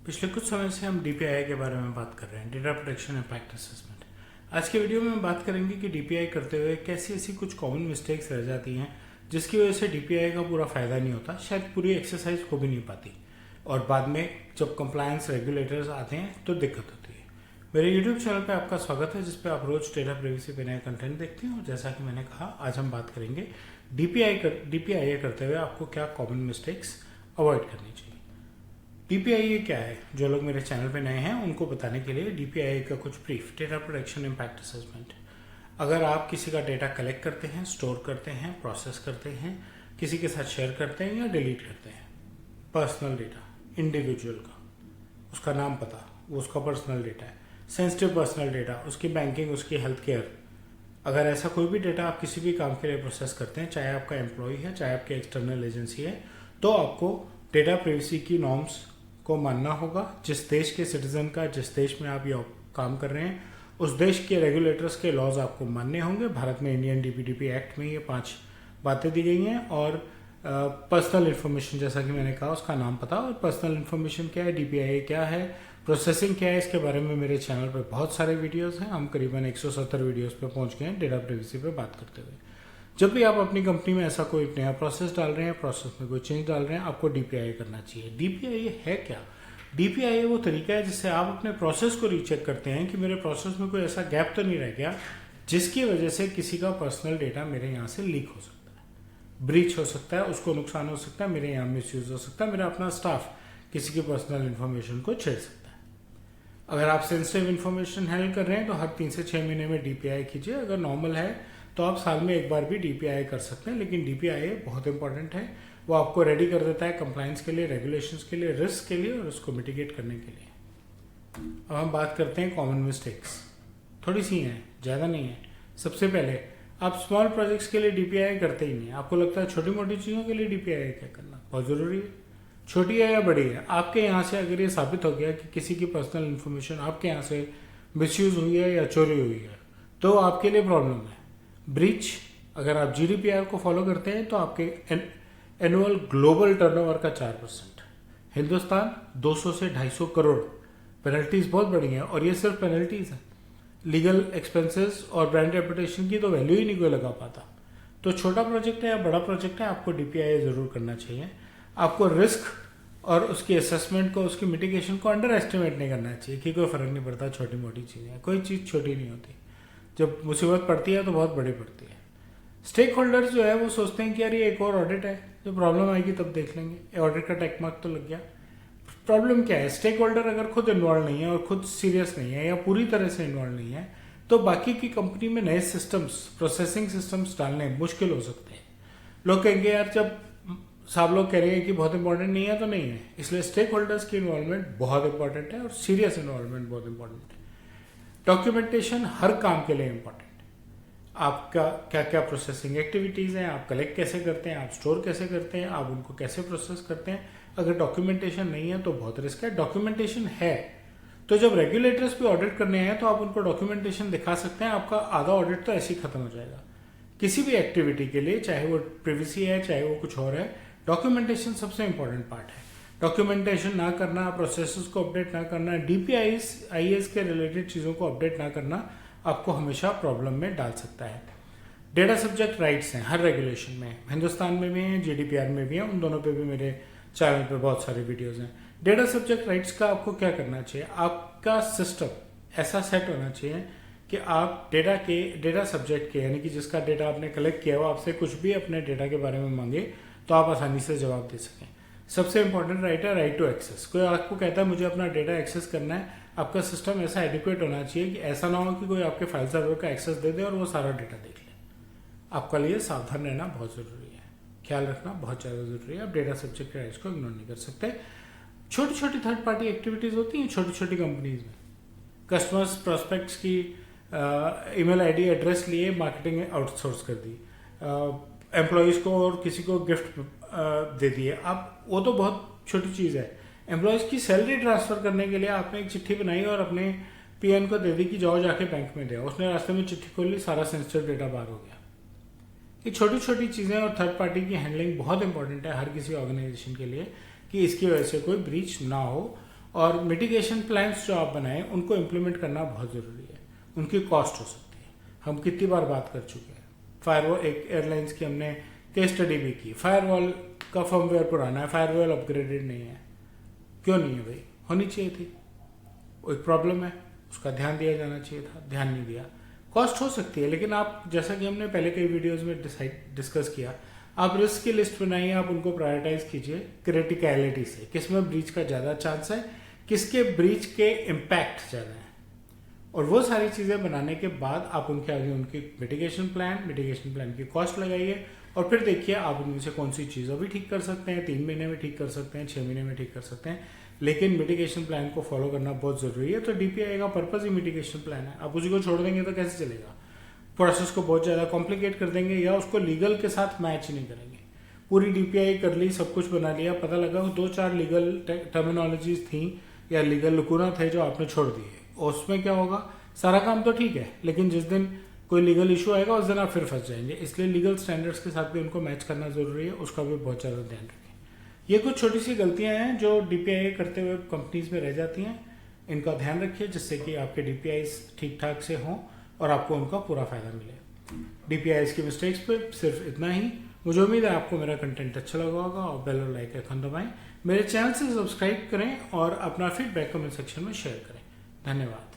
पिछले कुछ समय से हम डीपीआई के बारे में बात कर रहे हैं, डेटा प्रोटेक्शन इम्पैक्ट असेसमेंट। आज के वीडियो में हम बात करेंगे कि डीपीआई करते हुए कैसी ऐसी कुछ कॉमन मिस्टेक्स रह जाती हैं जिसकी वजह से डीपीआई का पूरा फायदा नहीं होता, शायद पूरी एक्सरसाइज हो भी नहीं पाती और बाद में जब कंप्लायंस रेगुलेटर्स आते हैं तो दिक्कत होती है। मेरे यूट्यूब चैनल पे आपका स्वागत है, जिसपे आप रोज डेटा प्राइवेसी पे नया कंटेंट देखते हैं। और जैसा कि मैंने कहा, आज हम बात करेंगे डीपीआई करते हुए आपको क्या कॉमन मिस्टेक्स अवॉइड करनी चाहिए। डीपीआई क्या है, जो लोग मेरे चैनल पे नए हैं उनको बताने के लिए डीपीआई का कुछ brief, data protection impact assessment. अगर आप किसी का डेटा कलेक्ट करते हैं, स्टोर करते हैं, प्रोसेस करते हैं, किसी के साथ शेयर करते हैं या डिलीट करते हैं, पर्सनल डेटा इंडिविजुअल का, उसका नाम पता, वो उसका पर्सनल डेटा है, सेंसिटिव पर्सनल डेटा, उसकी बैंकिंग, उसकी हेल्थ केयर, अगर ऐसा कोई भी डेटा आप किसी भी काम के लिए प्रोसेस करते हैं, चाहे आपका एम्प्लॉय है, चाहे आपकी एक्सटर्नल एजेंसी है, तो आपको डेटा प्राइवेसी की नॉर्म्स को मानना होगा। जिस देश के सिटीजन का, जिस देश में आप ये काम कर रहे हैं, उस देश के रेगुलेटर्स के लॉज आपको मानने होंगे। भारत में इंडियन डीपीडीपी एक्ट में ये 5 बातें दी गई हैं। और पर्सनल इन्फॉर्मेशन, जैसा कि मैंने कहा, उसका नाम पता, और पर्सनल इन्फॉर्मेशन क्या है, डीपीआई क्या है, प्रोसेसिंग क्या है, इसके बारे में मेरे चैनल पर बहुत सारे वीडियोस हैं। हम करीबन 170 वीडियोस पे पहुंच गए हैं डेटा प्राइवेसी पे बात करते हुए। जब भी आप अपनी कंपनी में ऐसा कोई नया प्रोसेस डाल रहे हैं, प्रोसेस में कोई चेंज डाल रहे हैं, आपको डीपीआई करना चाहिए। डीपीआई है क्या? डीपीआई वो तरीका है जिससे आप अपने प्रोसेस को रीचेक करते हैं कि मेरे प्रोसेस में कोई ऐसा गैप तो नहीं रह गया जिसकी वजह से किसी का पर्सनल डेटा मेरे यहाँ से लीक हो सकता है, ब्रीच हो सकता है, उसको नुकसान हो सकता है, मेरे यहाँ मिसयूज हो सकता है, मेरा अपना स्टाफ किसी की पर्सनल इन्फॉर्मेशन को छेड़ सकता है। अगर आप सेंसिटिव इन्फॉर्मेशन हैंडल कर रहे हैं तो हर 3 से 6 महीने में डीपीआई कीजिए। अगर नॉर्मल है तो आप साल में एक बार भी डीपीआई कर सकते हैं, लेकिन डीपीआई बहुत इंपॉर्टेंट है। वो आपको रेडी कर देता है कंप्लायंस के लिए, रेगुलेशंस के लिए, रिस्क के लिए और उसको मिटिगेट करने के लिए। अब हम बात करते हैं कॉमन मिस्टेक्स। थोड़ी सी हैं, ज़्यादा नहीं है। सबसे पहले, आप स्मॉल प्रोजेक्ट्स के लिए डीपीआई करते ही नहीं। आपको लगता है छोटी मोटी चीज़ों के लिए डीपीआई क्या करना बहुत ज़रूरी है, छोटी है या बड़ी है। आपके यहाँ से अगर ये साबित हो गया कि किसी की पर्सनल इन्फॉर्मेशन आपके यहाँ से मिसयूज हुई है या चोरी हुई है, तो आपके लिए प्रॉब्लम है। ब्रीच, अगर आप जीडीपीआर को फॉलो करते हैं तो आपके एनुअल ग्लोबल टर्नओवर का 4%, हिंदुस्तान 200 से 250 करोड़। पेनल्टीज बहुत बड़ी हैं और ये सिर्फ पेनल्टीज हैं। लीगल एक्सपेंसेस और ब्रांड रेपुटेशन की तो वैल्यू ही नहीं कोई लगा पाता। तो छोटा प्रोजेक्ट है या बड़ा प्रोजेक्ट है, आपको डीपीआई जरूर करना चाहिए। आपको रिस्क और उसकी असेसमेंट को, उसकी मिटिगेशन को अंडर एस्टिमेट नहीं करना चाहिए कि कोई फर्क नहीं पड़ता, छोटी मोटी चीज़ें, कोई चीज़ छोटी नहीं होती। जब मुसीबत पड़ती है तो बहुत बड़ी पड़ती है। स्टेक होल्डर्स जो है वो सोचते हैं कि यार ये एक और ऑडिट है, जब प्रॉब्लम आएगी तब देख लेंगे। ऑडिट का टेक मार्क तो लग गया। प्रॉब्लम क्या है? स्टेक होल्डर अगर खुद इन्वॉल्व नहीं है और खुद सीरियस नहीं है या पूरी तरह से इन्वॉल्व नहीं है, तो बाकी की कंपनी में नए सिस्टम्स, प्रोसेसिंग सिस्टम्स डालने मुश्किल हो सकते हैं। लोग कहेंगे यार जब सब लोग कह रहे हैं कि बहुत इंपॉर्टेंट नहीं है तो नहीं है। इसलिए स्टेक होल्डर्स की इन्वॉल्वमेंट बहुत इंपॉर्टेंट है और सीरियस इन्वॉल्वमेंट बहुत इंपॉर्टेंट है। डॉक्यूमेंटेशन हर काम के लिए इंपॉर्टेंट। आपका क्या क्या प्रोसेसिंग एक्टिविटीज़ हैं, आप कलेक्ट कैसे करते हैं, आप स्टोर कैसे करते हैं, आप उनको कैसे प्रोसेस करते हैं। अगर डॉक्यूमेंटेशन नहीं है तो बहुत रिस्क है। डॉक्यूमेंटेशन है तो जब रेगुलेटर्स पे ऑडिट करने हैं तो आप उनको डॉक्यूमेंटेशन दिखा सकते हैं। आपका आधा ऑडिट तो ऐसे ही खत्म हो जाएगा। किसी भी एक्टिविटी के लिए, चाहे वो प्राइवेसी है, चाहे वो कुछ और है, डॉक्यूमेंटेशन सबसे इंपॉर्टेंट पार्ट है। डॉक्यूमेंटेशन ना करना, प्रोसेसेस को अपडेट ना करना, डीपीआईएस के रिलेटेड चीज़ों को अपडेट ना करना आपको हमेशा प्रॉब्लम में डाल सकता है। डेटा सब्जेक्ट राइट्स हैं हर रेगुलेशन में, हिंदुस्तान में भी हैं, जीडीपीआर में भी हैं। उन दोनों पे भी मेरे चैनल पे बहुत सारे वीडियोस हैं। डेटा सब्जेक्ट राइट्स का आपको क्या करना चाहिए? आपका सिस्टम ऐसा सेट होना चाहिए कि आप डेटा सब्जेक्ट के, यानी कि जिसका डेटा आपने कलेक्ट किया, वो आपसे कुछ भी अपने डेटा के बारे में मांगे तो आप आसानी से जवाब दे सकें। सबसे इंपॉर्टेंट राइट है राइट टू एक्सेस। कोई आपको कहता है मुझे अपना डेटा एक्सेस करना है, आपका सिस्टम ऐसा एडिक्वेट होना चाहिए कि ऐसा ना हो कि कोई आपके फाइल सर्वर का एक्सेस दे दे और वो सारा डेटा देख ले। आपका लिए सावधान रहना बहुत ज़रूरी है, ख्याल रखना बहुत ज़्यादा ज़रूरी है। आप डेटा सब्जेक्ट राइट्स को इग्नोर नहीं कर सकते। छोटी छोटी थर्ड पार्टी एक्टिविटीज़ होती हैं छोटी छोटी कंपनीज में। कस्टमर्स, प्रोस्पेक्ट्स की ईमेल आईडी, एड्रेस लिए मार्केटिंग आउटसोर्स कर दी, एम्प्लॉयज़ को और किसी को गिफ्ट दे दिए। आप वो तो बहुत छोटी चीज़ है। एम्प्लॉयज़ की सैलरी ट्रांसफ़र करने के लिए आपने एक चिट्ठी बनाई और अपने पीएन को दे दी कि जाओ जाके बैंक में दे। उसने रास्ते में चिट्ठी खोल ली, सारा सेंसिटिव डेटा बाहर हो गया। ये छोटी छोटी चीज़ें और थर्ड पार्टी की हैंडलिंग बहुत इंपॉर्टेंट है हर किसी ऑर्गेनाइजेशन के लिए कि इसकी वजह से कोई ब्रीच ना हो और मिटिगेशन प्लान्स जो आप बनाएं उनको इम्प्लीमेंट करना बहुत ज़रूरी है। उनकी कॉस्ट हो सकती है, हम कितनी बार बात कर चुके हैं। फायरवॉल, एक एयरलाइंस की हमने केस स्टडी भी की, फायरवॉल का फर्मवेयर पुराना है, फायरवॉल अपग्रेडेड नहीं है। क्यों नहीं है भाई? होनी चाहिए थी, एक प्रॉब्लम है, उसका ध्यान दिया जाना चाहिए था, ध्यान नहीं दिया। कॉस्ट हो सकती है, लेकिन आप, जैसा कि हमने पहले कई वीडियोस में डिस्कस किया, आप रिस्क की लिस्ट बनाइए, आप उनको प्रायोरिटाइज कीजिए क्रिटिकलिटी से, किसमें ब्रीच का ज़्यादा चांस है, किसके ब्रीच के इम्पैक्ट ज़्यादा है, और वो सारी चीज़ें बनाने के बाद आप उनके आगे उनकी मिटिगेशन प्लान की कॉस्ट लगाइए, और फिर देखिए आप उनमें से कौन सी चीज़ अभी ठीक कर सकते हैं, 3 महीने में ठीक कर सकते हैं, 6 महीने में ठीक कर सकते हैं, लेकिन मिटिगेशन प्लान को फॉलो करना बहुत ज़रूरी है। तो डीपीआई का पर्पज़ ही मिटिगेशन प्लान है। आप उसी को छोड़ देंगे तो कैसे चलेगा? प्रोसेस को बहुत ज़्यादा कॉम्प्लिकेट कर देंगे या उसको लीगल के साथ मैच नहीं करेंगे। पूरी डीपीआई कर ली, सब कुछ बना लिया, पता लगा 2-4 लीगल टर्मिनोलॉजीज थी या लीगल लुकुना थे जो आपने छोड़ दिए, और उसमें क्या होगा? सारा काम तो ठीक है, लेकिन जिस दिन कोई लीगल इशू आएगा उस दिन आप फिर फंस जाएंगे। इसलिए लीगल स्टैंडर्ड्स के साथ भी उनको मैच करना ज़रूरी है, उसका भी बहुत ज़्यादा ध्यान रखें। ये कुछ छोटी सी गलतियां हैं जो डीपीआई करते हुए कंपनीज में रह जाती हैं, इनका ध्यान रखिए जिससे कि आपके डीपीआईज ठीक ठाक से हों और आपको उनका पूरा फायदा मिले। डीपीआईज की मिस्टेक्स पे सिर्फ इतना ही। मुझे उम्मीद है आपको मेरा कंटेंट अच्छा लगा होगा, और बेल और लाइक आइकन दबाएं, मेरे चैनल से सब्सक्राइब करें और अपना फीडबैक कमेंट सेक्शन में शेयर करें। धन्यवाद।